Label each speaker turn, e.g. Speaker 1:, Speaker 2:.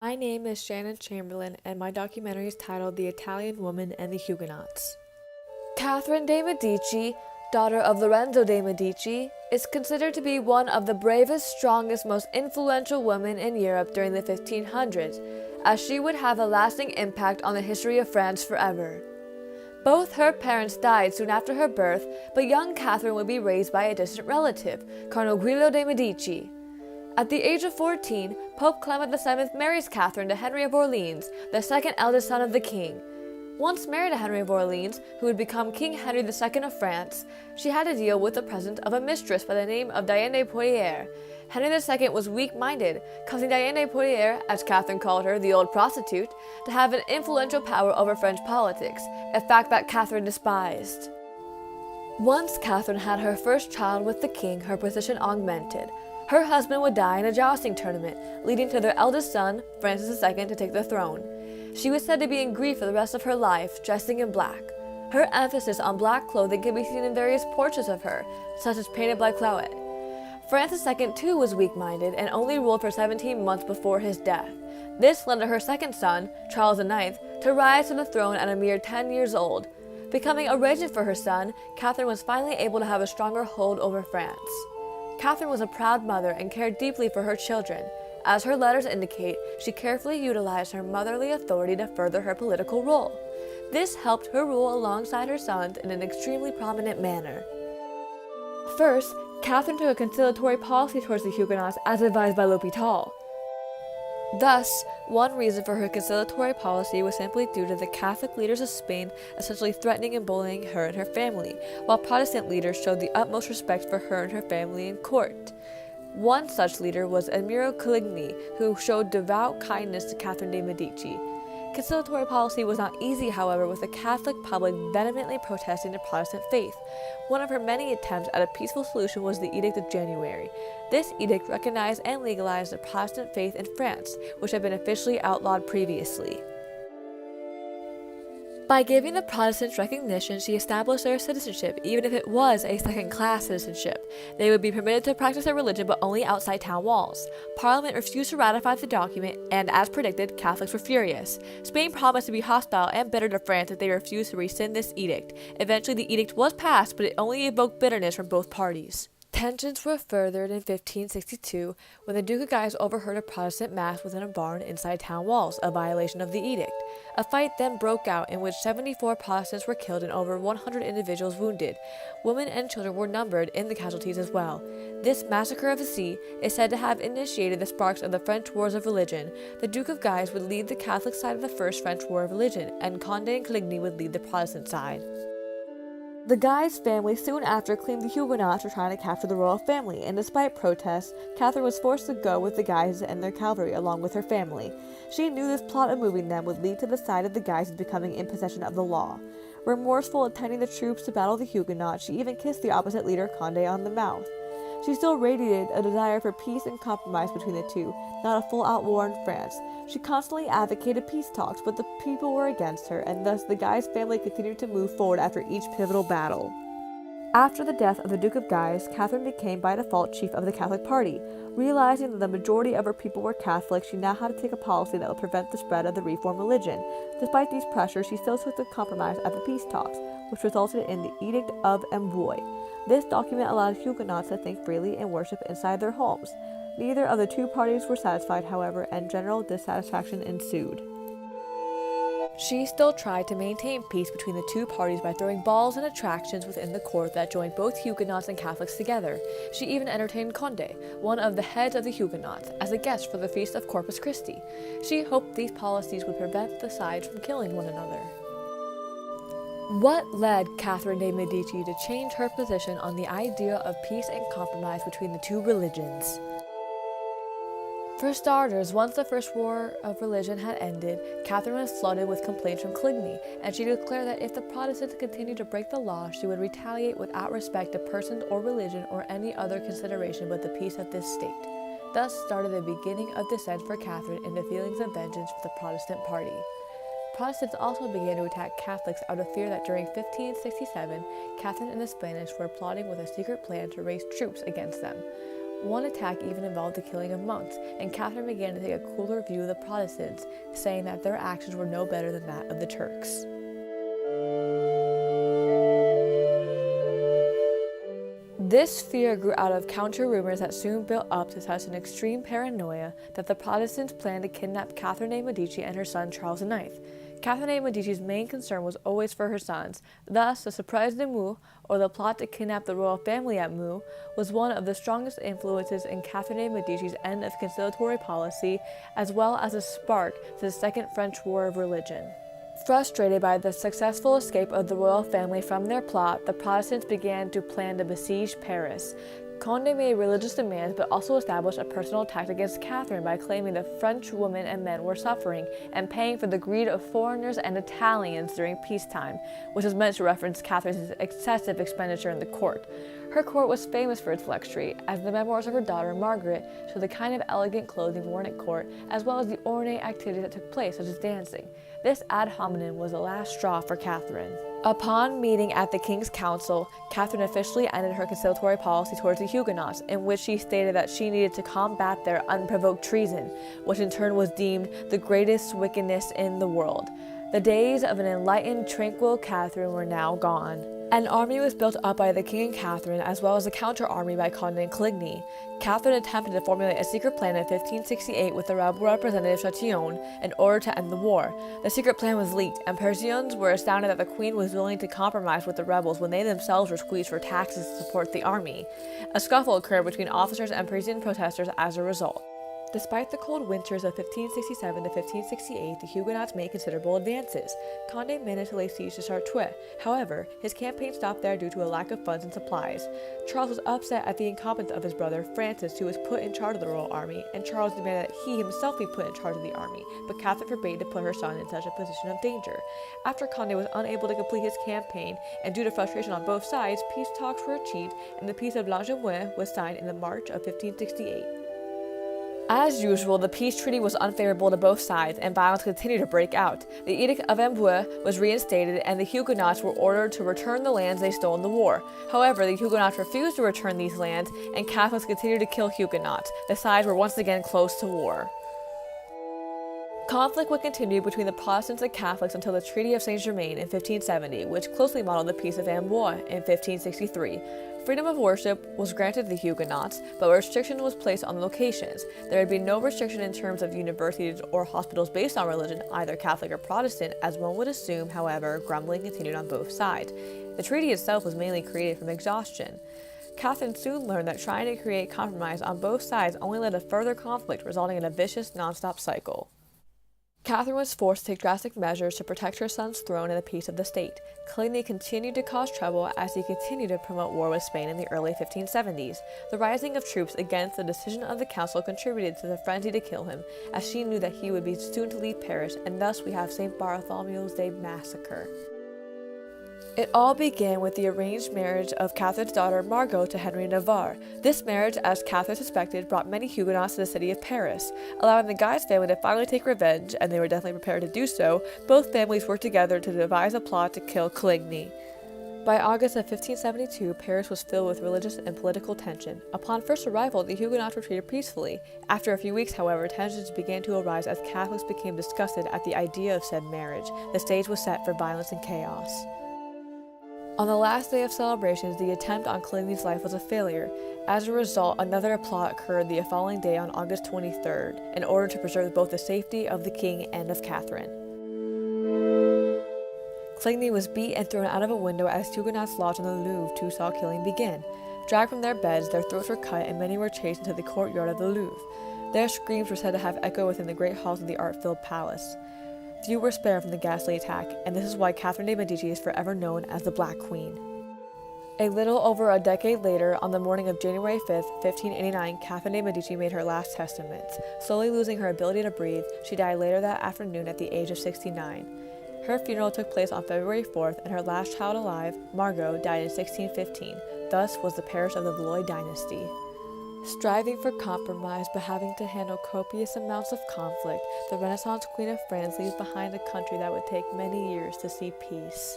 Speaker 1: My name is Shannon Chamberlain, and my documentary is titled The Italian Woman and the Huguenots. Catherine de' Medici, daughter of Lorenzo de' Medici, is considered to be one of the bravest, strongest, most influential women in Europe during the 1500s, as she would have a lasting impact on the history of France forever. Both her parents died soon after her birth, but young Catherine would be raised by a distant relative, Cardinal Giulio de' Medici. At the age of 14, Pope Clement VII marries Catherine to Henry of Orleans, the second eldest son of the king. Once married to Henry of Orleans, who would become King Henry II of France, she had to deal with the presence of a mistress by the name of Diane de Poitiers. Henry II was weak-minded, causing Diane de Poitiers, as Catherine called her, the old prostitute, to have an influential power over French politics, a fact that Catherine despised. Once Catherine had her first child with the king, her position augmented. Her husband would die in a jousting tournament, leading to their eldest son, Francis II, to take the throne. She was said to be in grief for the rest of her life, dressing in black. Her emphasis on black clothing can be seen in various portraits of her, such as painted by Clouet. Francis II too was weak-minded and only ruled for 17 months before his death. This led to her second son, Charles IX, to rise to the throne at a mere 10 years old. Becoming a regent for her son, Catherine was finally able to have a stronger hold over France. Catherine was a proud mother and cared deeply for her children. As her letters indicate, she carefully utilized her motherly authority to further her political role. This helped her rule alongside her sons in an extremely prominent manner. First, Catherine took a conciliatory policy towards the Huguenots as advised by L'Hôpital. Thus, one reason for her conciliatory policy was simply due to the Catholic leaders of Spain essentially threatening and bullying her and her family, while Protestant leaders showed the utmost respect for her and her family in court. One such leader was Admiral Coligny, who showed devout kindness to Catherine de' Medici. Conciliatory policy was not easy, however, with the Catholic public vehemently protesting the Protestant faith. One of her many attempts at a peaceful solution was the Edict of January. This edict recognized and legalized the Protestant faith in France, which had been officially outlawed previously. By giving the Protestants recognition, she established their citizenship, even if it was a second-class citizenship. They would be permitted to practice their religion, but only outside town walls. Parliament refused to ratify the document, and as predicted, Catholics were furious. Spain promised to be hostile and bitter to France if they refused to rescind this edict. Eventually, the edict was passed, but it only evoked bitterness from both parties. Tensions were furthered in 1562 when the Duke of Guise overheard a Protestant mass within a barn inside town walls, a violation of the edict. A fight then broke out in which 74 Protestants were killed and over 100 individuals wounded. Women and children were numbered in the casualties as well. This massacre of the sea is said to have initiated the sparks of the French Wars of Religion. The Duke of Guise would lead the Catholic side of the First French War of Religion, and Condé and Coligny would lead the Protestant side. The Guise family soon after claimed the Huguenots were trying to capture the royal family, and despite protests, Catherine was forced to go with the Guises and their cavalry along with her family. She knew this plot of moving them would lead to the side of the Guises becoming in possession of the law. Remorseful at tending the troops to battle the Huguenots, she even kissed the opposite leader, Condé, on the mouth. She still radiated a desire for peace and compromise between the two, not a full-out war in France. She constantly advocated peace talks, but the people were against her, and thus the Guise family continued to move forward after each pivotal battle. After the death of the Duke of Guise, Catherine became by default chief of the Catholic Party. Realizing that the majority of her people were Catholic, she now had to take a policy that would prevent the spread of the Reformed religion. Despite these pressures, she still took the compromise at the peace talks, which resulted in the Edict of Amboise. This document allowed Huguenots to think freely and worship inside their homes. Neither of the two parties were satisfied, however, and general dissatisfaction ensued. She still tried to maintain peace between the two parties by throwing balls and attractions within the court that joined both Huguenots and Catholics together. She even entertained Condé, one of the heads of the Huguenots, as a guest for the feast of Corpus Christi. She hoped these policies would prevent the sides from killing one another. What led Catherine de' Medici to change her position on the idea of peace and compromise between the two religions? For starters, once the First War of Religion had ended, Catherine was flooded with complaints from Coligny, and she declared that if the Protestants continued to break the law, she would retaliate without respect to persons or religion or any other consideration but the peace of this state. Thus started the beginning of descent for Catherine into feelings of vengeance for the Protestant party. Protestants also began to attack Catholics out of fear that during 1567, Catherine and the Spanish were plotting with a secret plan to raise troops against them. One attack even involved the killing of monks, and Catherine began to take a cooler view of the Protestants, saying that their actions were no better than that of the Turks. This fear grew out of counter-rumors that soon built up to such an extreme paranoia that the Protestants planned to kidnap Catherine de' Medici and her son Charles IX. Catherine de' Medici's main concern was always for her sons. Thus, the surprise de Meaux, or the plot to kidnap the royal family at Meaux, was one of the strongest influences in Catherine de' Medici's end of conciliatory policy, as well as a spark to the Second French War of Religion. Frustrated by the successful escape of the royal family from their plot, the Protestants began to plan to besiege Paris. Condé made religious demands but also established a personal attack against Catherine by claiming the French women and men were suffering and paying for the greed of foreigners and Italians during peacetime, which was meant to reference Catherine's excessive expenditure in the court. Her court was famous for its luxury, as the memoirs of her daughter Margaret show the kind of elegant clothing worn at court, as well as the ornate activities that took place, such as dancing. This ad hominem was the last straw for Catherine. Upon meeting at the King's Council, Catherine officially ended her conciliatory policy towards the Huguenots, in which she stated that she needed to combat their unprovoked treason, which in turn was deemed the greatest wickedness in the world. The days of an enlightened, tranquil Catherine were now gone. An army was built up by the king and Catherine, as well as a counter-army by Condé and Coligny. Catherine attempted to formulate a secret plan in 1568 with the rebel representative Chatillon in order to end the war. The secret plan was leaked, and Parisians were astounded that the queen was willing to compromise with the rebels when they themselves were squeezed for taxes to support the army. A scuffle occurred between officers and Parisian protesters as a result. Despite the cold winters of 1567 to 1568, the Huguenots made considerable advances. Condé managed to lay siege to Chartres. However, his campaign stopped there due to a lack of funds and supplies. Charles was upset at the incompetence of his brother, Francis, who was put in charge of the royal army, and Charles demanded that he himself be put in charge of the army, but Catherine forbade to put her son in such a position of danger. After Condé was unable to complete his campaign, and due to frustration on both sides, peace talks were achieved, and the Peace of Langevin was signed in the March of 1568. As usual, the peace treaty was unfavorable to both sides, and violence continued to break out. The Edict of Amboise was reinstated, and the Huguenots were ordered to return the lands they stole in the war. However, the Huguenots refused to return these lands, and Catholics continued to kill Huguenots. The sides were once again close to war. Conflict would continue between the Protestants and Catholics until the Treaty of Saint-Germain in 1570, which closely modeled the Peace of Amboise in 1563. Freedom of worship was granted to the Huguenots, but restriction was placed on the locations. There would be no restriction in terms of universities or hospitals based on religion, either Catholic or Protestant, as one would assume. However, grumbling continued on both sides. The treaty itself was mainly created from exhaustion. Catherine soon learned that trying to create compromise on both sides only led to further conflict, resulting in a vicious, non-stop cycle. Catherine was forced to take drastic measures to protect her son's throne and the peace of the state. Coligny continued to cause trouble as he continued to promote war with Spain in the early 1570s. The rising of troops against the decision of the council contributed to the frenzy to kill him, as she knew that he would be soon to leave Paris, and thus we have St. Bartholomew's Day massacre. It all began with the arranged marriage of Catherine's daughter Margot to Henry of Navarre. This marriage, as Catherine suspected, brought many Huguenots to the city of Paris. Allowing the Guise family to finally take revenge, and they were definitely prepared to do so, both families worked together to devise a plot to kill Coligny. By August of 1572, Paris was filled with religious and political tension. Upon first arrival, the Huguenots were treated peacefully. After a few weeks, however, tensions began to arise as Catholics became disgusted at the idea of said marriage. The stage was set for violence and chaos. On the last day of celebrations, the attempt on Coligny's life was a failure. As a result, another plot occurred the following day on August 23rd, in order to preserve both the safety of the king and of Catherine. Coligny was beat and thrown out of a window as Huguenots lodged in the Louvre too saw killing begin. Dragged from their beds, their throats were cut, and many were chased into the courtyard of the Louvre. Their screams were said to have echoed within the great halls of the art-filled palace. Few were spared from the ghastly attack, and this is why Catherine de' Medici is forever known as the Black Queen. A little over a decade later, on the morning of January 5th, 1589, Catherine de' Medici made her last testament. Slowly losing her ability to breathe, she died later that afternoon at the age of 69. Her funeral took place on February 4th, and her last child alive, Margot, died in 1615. Thus was the perish of the Valois dynasty. Striving for compromise but having to handle copious amounts of conflict, the Renaissance Queen of France leaves behind a country that would take many years to see peace.